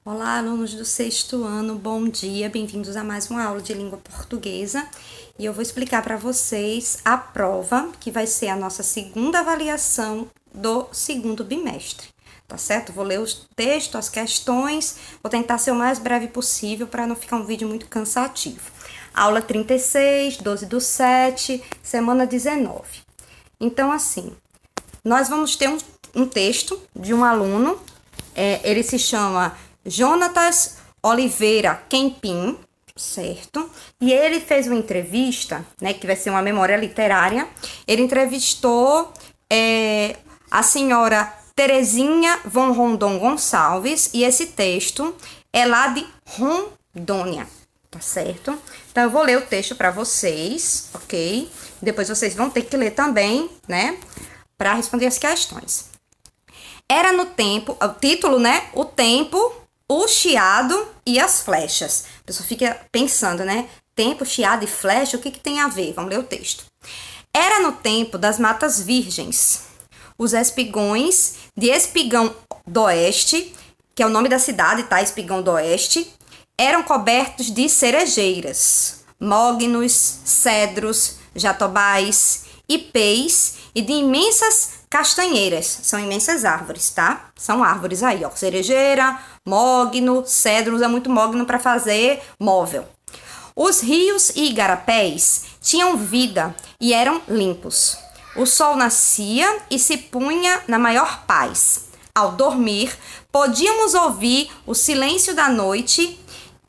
Olá, alunos do sexto ano, bom dia, bem-vindos a mais uma aula de língua portuguesa. E eu vou explicar para vocês a prova, que vai ser a nossa segunda avaliação do segundo bimestre, tá certo? Vou ler os textos, as questões, vou tentar ser o mais breve possível para não ficar um vídeo muito cansativo. Aula 36, 12/7, semana 19. Então, assim, nós vamos ter um texto de um aluno, ele se chama Jonatas Oliveira Kempin, certo? E ele fez uma entrevista, né, que vai ser uma memória literária. Ele entrevistou a senhora Terezinha von Rondon Gonçalves, e esse texto é lá de Rondônia, tá certo? Então, eu vou ler o texto para vocês, ok? Depois vocês vão ter que ler também, né, para responder as questões. Era no tempo, o título, né? O tempo, o chiado e as flechas. A pessoa fica pensando, né? Tempo, chiado e flecha, o que tem a ver? Vamos ler o texto. Era no tempo das matas virgens. Os espigões de Espigão d'Oeste, que é o nome da cidade, tá? Espigão d'Oeste, eram cobertos de cerejeiras, mognos, cedros, jatobás, ipês e de imensas castanheiras. São imensas árvores, tá? São árvores aí, ó. Cerejeira, mogno, cedro, usa muito mogno para fazer móvel. Os rios e igarapés tinham vida e eram limpos. O sol nascia e se punha na maior paz. Ao dormir, podíamos ouvir o silêncio da noite,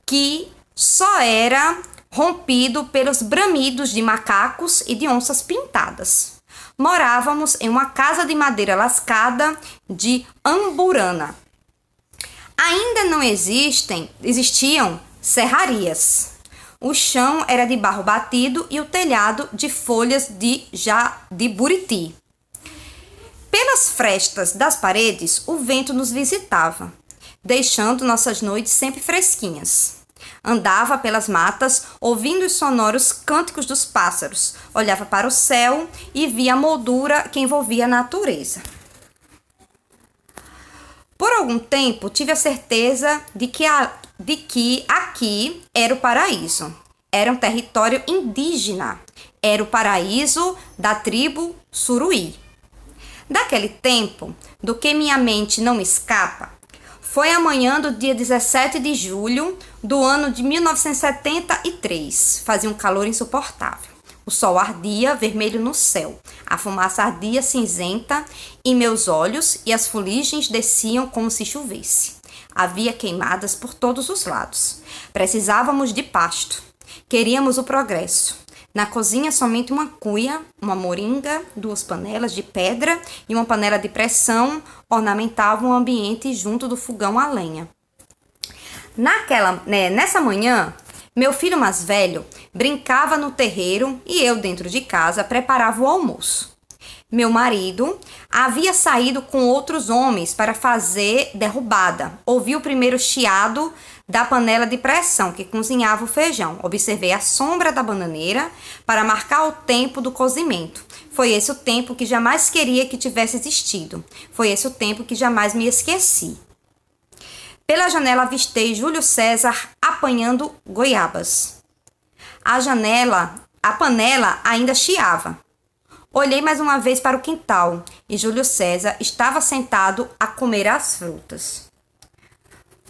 que só era rompido pelos bramidos de macacos e de onças pintadas. Morávamos em uma casa de madeira lascada de Amburana. Ainda não existiam serrarias. O chão era de barro batido e o telhado de folhas de buriti. Pelas frestas das paredes, o vento nos visitava, deixando nossas noites sempre fresquinhas. Andava pelas matas, ouvindo os sonoros cânticos dos pássaros. Olhava para o céu e via a moldura que envolvia a natureza. Por algum tempo, tive a certeza de que aqui era o paraíso. Era um território indígena. Era o paraíso da tribo Suruí. Daquele tempo, do que minha mente não escapa, foi a manhã do dia 17 de julho do ano de 1973. Fazia um calor insuportável. O sol ardia vermelho no céu. A fumaça ardia cinzenta em meus olhos e as fuligens desciam como se chovesse. Havia queimadas por todos os lados. Precisávamos de pasto. Queríamos o progresso. Na cozinha, somente uma cuia, uma moringa, 2 panelas de pedra e uma panela de pressão ornamentavam o ambiente junto do fogão a lenha. Nessa manhã, meu filho mais velho brincava no terreiro e eu, dentro de casa, preparava o almoço. Meu marido havia saído com outros homens para fazer derrubada. Ouvi o primeiro chiado da panela de pressão que cozinhava o feijão. Observei a sombra da bananeira para marcar o tempo do cozimento. Foi esse o tempo que jamais queria que tivesse existido. Foi esse o tempo que jamais me esqueci. Pela janela avistei Júlio César apanhando goiabas. A panela ainda chiava. Olhei mais uma vez para o quintal e Júlio César estava sentado a comer as frutas.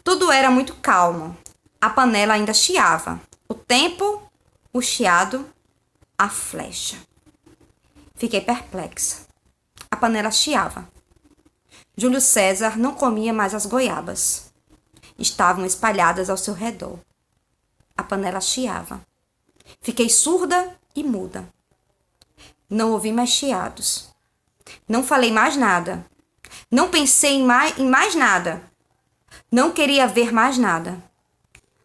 Tudo era muito calmo. A panela ainda chiava. O tempo, o chiado, a flecha. Fiquei perplexa. A panela chiava. Júlio César não comia mais as goiabas. Estavam espalhadas ao seu redor. A panela chiava. Fiquei surda e muda. Não ouvi mais chiados. Não falei mais nada. Não pensei em mais nada. Não queria ver mais nada.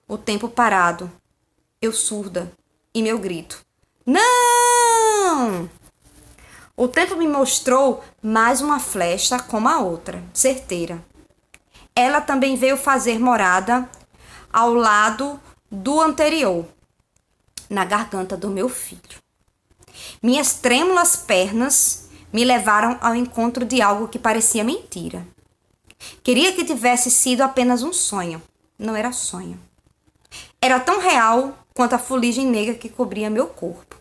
O tempo parado. Eu surda. E meu grito. Não! O tempo me mostrou mais uma flecha como a outra, certeira. Ela também veio fazer morada ao lado do anterior, na garganta do meu filho. Minhas trêmulas pernas me levaram ao encontro de algo que parecia mentira. Queria que tivesse sido apenas um sonho. Não era sonho. Era tão real quanto a fuligem negra que cobria meu corpo.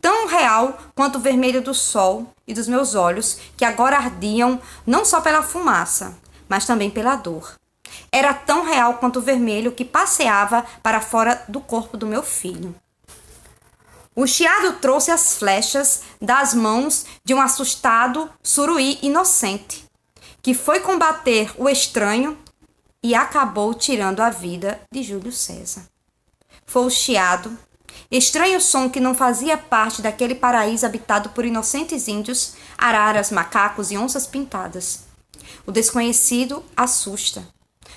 Tão real quanto o vermelho do sol e dos meus olhos, que agora ardiam não só pela fumaça, mas também pela dor. Era tão real quanto o vermelho que passeava para fora do corpo do meu filho. O chiado trouxe as flechas das mãos de um assustado suruí inocente, que foi combater o estranho e acabou tirando a vida de Júlio César. Foi o chiado, estranho som que não fazia parte daquele paraíso habitado por inocentes índios, araras, macacos e onças pintadas. O desconhecido assusta.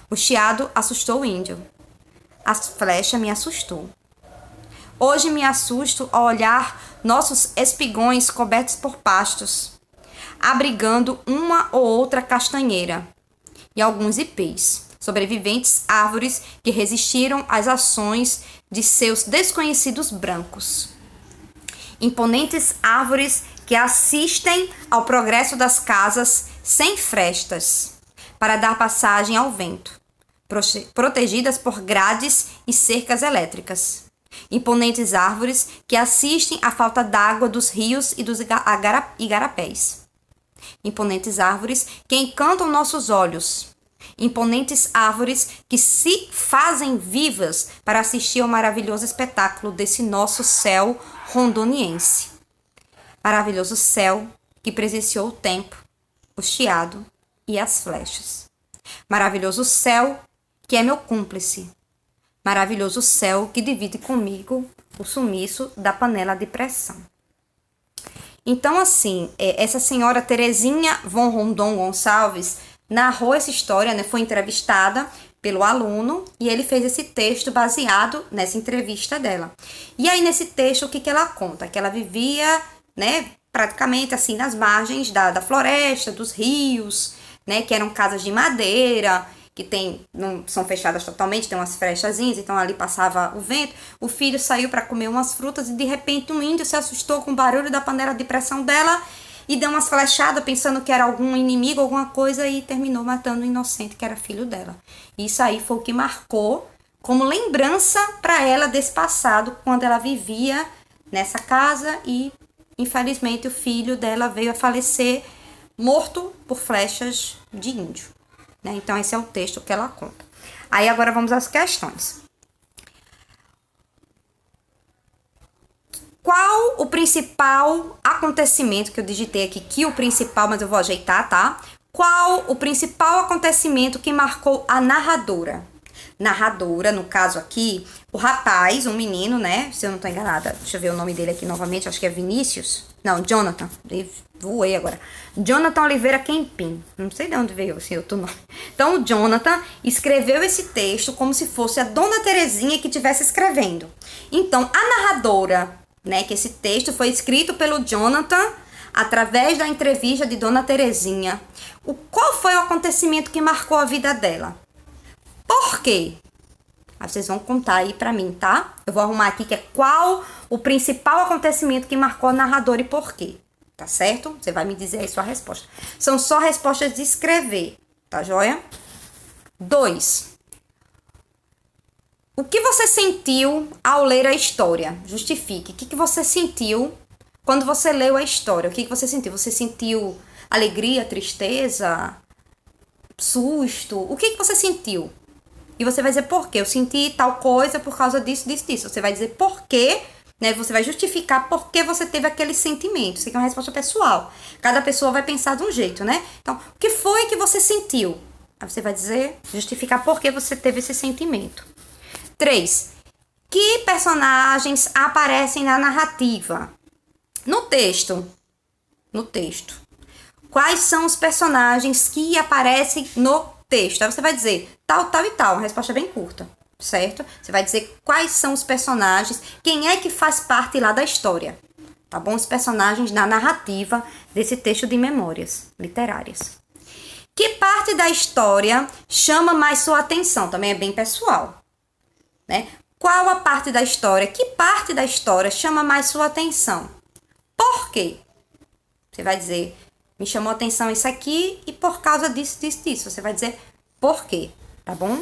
O chiado assustou o índio. A flecha me assustou. Hoje me assusto ao olhar nossos espigões cobertos por pastos, abrigando uma ou outra castanheira e alguns ipês, sobreviventes árvores que resistiram às ações de seus desconhecidos brancos. Imponentes árvores que assistem ao progresso das casas sem frestas, para dar passagem ao vento, protegidas por grades e cercas elétricas. Imponentes árvores que assistem à falta d'água dos rios e dos igarapés. Imponentes árvores que encantam nossos olhos. Imponentes árvores que se fazem vivas para assistir ao maravilhoso espetáculo desse nosso céu rondoniense. Maravilhoso céu que presenciou o tempo, o chiado e as flechas. Maravilhoso céu que é meu cúmplice. Maravilhoso céu que divide comigo o sumiço da panela de pressão. Então, assim, essa senhora Terezinha von Rondon Gonçalves narrou essa história, né? Foi entrevistada pelo aluno e ele fez esse texto baseado nessa entrevista dela. E aí, nesse texto, o que ela conta? Que ela vivia, né, praticamente assim, nas margens da floresta, dos rios, né, que eram casas de madeira, que não são fechadas totalmente, tem umas frechazinhas, então ali passava o vento. O filho saiu para comer umas frutas e de repente um índio se assustou com o barulho da panela de pressão dela e deu umas flechadas pensando que era algum inimigo, alguma coisa, e terminou matando o inocente que era filho dela. Isso aí foi o que marcou como lembrança para ela desse passado, quando ela vivia nessa casa e infelizmente o filho dela veio a falecer morto por flechas de índio. Né? Então, esse é o texto que ela conta. Aí, agora vamos às questões. Qual o principal acontecimento, que eu digitei aqui, que o principal, mas eu vou ajeitar, tá? Qual o principal acontecimento que marcou a narradora? Narradora, no caso aqui, o rapaz, um menino, né? Se eu não tô enganada, deixa eu ver o nome dele aqui novamente, acho que é Vinícius. Não, Jonathan, voei agora. Jonathan Oliveira Kempin, não sei de onde veio esse outro nome. Então, o Jonathan escreveu esse texto como se fosse a Dona Terezinha que estivesse escrevendo. Então, a narradora, né, que esse texto foi escrito pelo Jonathan através da entrevista de Dona Terezinha. Qual foi o acontecimento que marcou a vida dela? Por quê? Aí vocês vão contar aí pra mim, tá? Eu vou arrumar aqui que é qual o principal acontecimento que marcou a narradora e por quê. Tá certo? Você vai me dizer aí sua resposta. São só respostas de escrever, tá joia? 2. O que você sentiu ao ler a história? Justifique. O que você sentiu quando você leu a história? O que você sentiu? Você sentiu alegria, tristeza, susto? O que você sentiu? E você vai dizer por quê. Eu senti tal coisa por causa disso, disso, disso. Você vai dizer por quê, né? Você vai justificar por que você teve aquele sentimento. Isso aqui é uma resposta pessoal. Cada pessoa vai pensar de um jeito, né? Então, o que foi que você sentiu? Aí você vai dizer, justificar por que você teve esse sentimento. 3. Que personagens aparecem na narrativa? No texto. Quais são os personagens que aparecem no texto? Aí você vai dizer tal, tal e tal. Uma resposta bem curta, certo? Você vai dizer quais são os personagens, quem é que faz parte lá da história, tá bom? Os personagens da narrativa desse texto de memórias literárias. Que parte da história chama mais sua atenção? Também é bem pessoal, né? Qual a parte da história? Que parte da história chama mais sua atenção? Por quê? Você vai dizer, Me chamou a atenção isso aqui e por causa disso, disso, disso. Você vai dizer por quê, tá bom?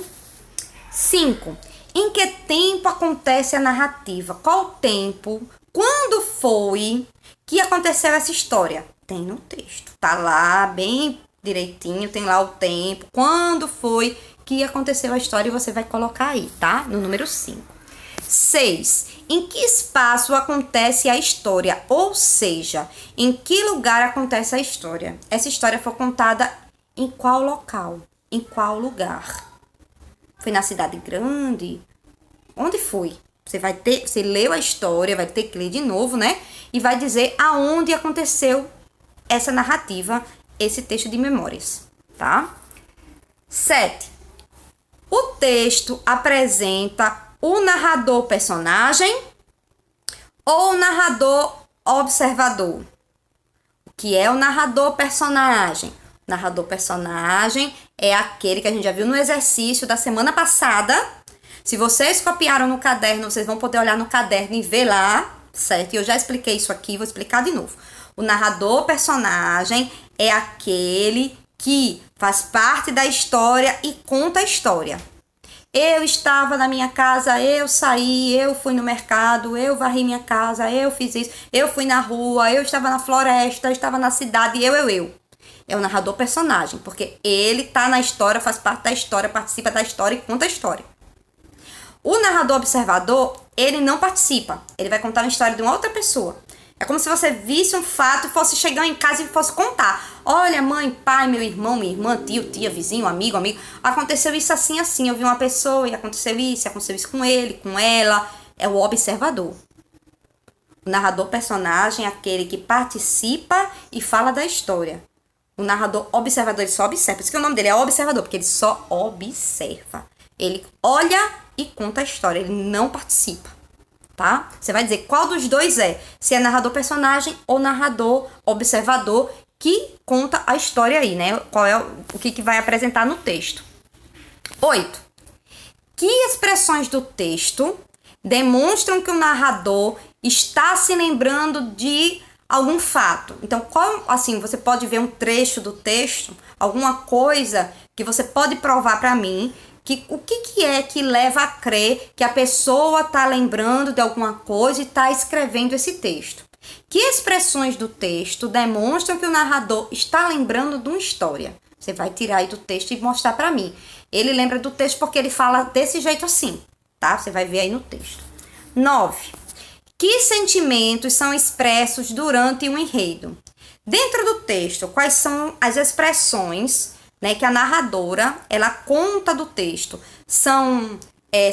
5. Em que tempo acontece a narrativa? Qual o tempo? Quando foi que aconteceu essa história? Tem no texto. Tá lá bem direitinho, tem lá o tempo. Quando foi que aconteceu a história e você vai colocar aí, tá? No número 5. 6. Em que espaço acontece a história? Ou seja, em que lugar acontece a história? Essa história foi contada em qual local? Em qual lugar? Foi na cidade grande? Onde foi? Você leu a história, vai ter que ler de novo, né? E vai dizer aonde aconteceu essa narrativa, esse texto de memórias, tá? 7. O texto apresenta o narrador personagem ou o narrador observador? O que é o narrador personagem? O narrador personagem é aquele que a gente já viu no exercício da semana passada. Se vocês copiaram no caderno, vocês vão poder olhar no caderno e ver lá, certo? E eu já expliquei isso aqui, vou explicar de novo. O narrador personagem é aquele que faz parte da história e conta a história. Eu estava na minha casa, eu saí, eu fui no mercado, eu varri minha casa, eu fiz isso, eu fui na rua, eu estava na floresta, eu estava na cidade, eu. É o narrador personagem, porque ele tá na história, faz parte da história, participa da história e conta a história. O narrador observador, ele não participa, ele vai contar uma história de uma outra pessoa. É como se você visse um fato e fosse chegar em casa e fosse contar. Olha, mãe, pai, meu irmão, minha irmã, tio, tia, vizinho, amigo. Aconteceu isso assim, assim. Eu vi uma pessoa e aconteceu isso com ele, com ela. É o observador. O narrador personagem é aquele que participa e fala da história. O narrador observador, ele só observa. Por isso que o nome dele é observador, porque ele só observa. Ele olha e conta a história, ele não participa. Tá? Você vai dizer qual dos dois é, se é narrador personagem ou narrador observador que conta a história aí, né? Qual é o que vai apresentar no texto. 8. Que expressões do texto demonstram que o narrador está se lembrando de algum fato? Então, você pode ver um trecho do texto, alguma coisa que você pode provar para mim. O que é que leva a crer que a pessoa está lembrando de alguma coisa e está escrevendo esse texto? Que expressões do texto demonstram que o narrador está lembrando de uma história? Você vai tirar aí do texto e mostrar para mim. Ele lembra do texto porque ele fala desse jeito assim, tá? Você vai ver aí no texto. 9. Que sentimentos são expressos durante um enredo? Dentro do texto, quais são as expressões, né, que a narradora, ela conta do texto? São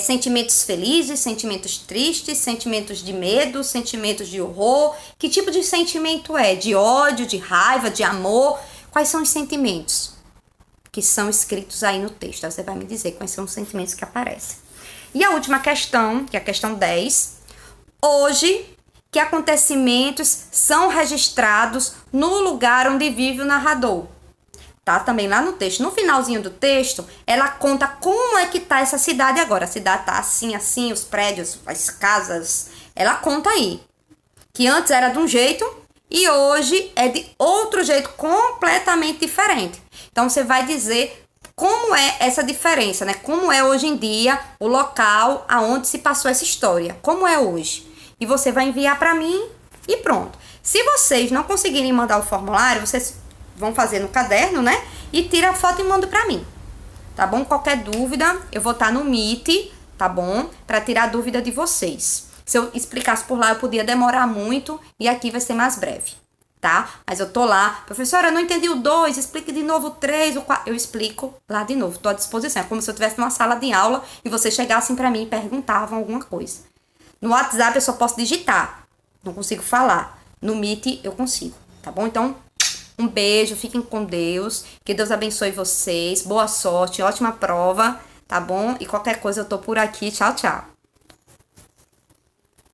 sentimentos felizes, sentimentos tristes, sentimentos de medo, sentimentos de horror? Que tipo de sentimento é? De ódio, de raiva, de amor? Quais são os sentimentos que são escritos aí no texto? Aí você vai me dizer quais são os sentimentos que aparecem. E a última questão, que é a questão 10. Hoje, que acontecimentos são registrados no lugar onde vive o narrador? Tá também lá no texto. No finalzinho do texto, ela conta como é que tá essa cidade agora. A cidade tá assim, assim, os prédios, as casas. Ela conta aí. Que antes era de um jeito e hoje é de outro jeito, completamente diferente. Então, você vai dizer como é essa diferença, né? Como é hoje em dia o local aonde se passou essa história. Como é hoje. E você vai enviar para mim e pronto. Se vocês não conseguirem mandar o formulário, vocês vão fazer no caderno, né? E tira a foto e manda pra mim, tá bom? Qualquer dúvida, eu vou estar no Meet, tá bom? Pra tirar a dúvida de vocês. Se eu explicasse por lá, eu podia demorar muito e aqui vai ser mais breve, tá? Mas eu tô lá. Professora, eu não entendi o 2, explique de novo o 3, o 4. Eu explico lá de novo, tô à disposição. É como se eu estivesse numa sala de aula e vocês chegassem pra mim e perguntavam alguma coisa. No WhatsApp eu só posso digitar, não consigo falar. No Meet eu consigo, tá bom? Então, um beijo, fiquem com Deus, que Deus abençoe vocês, boa sorte, ótima prova, tá bom? E qualquer coisa eu tô por aqui, tchau, tchau.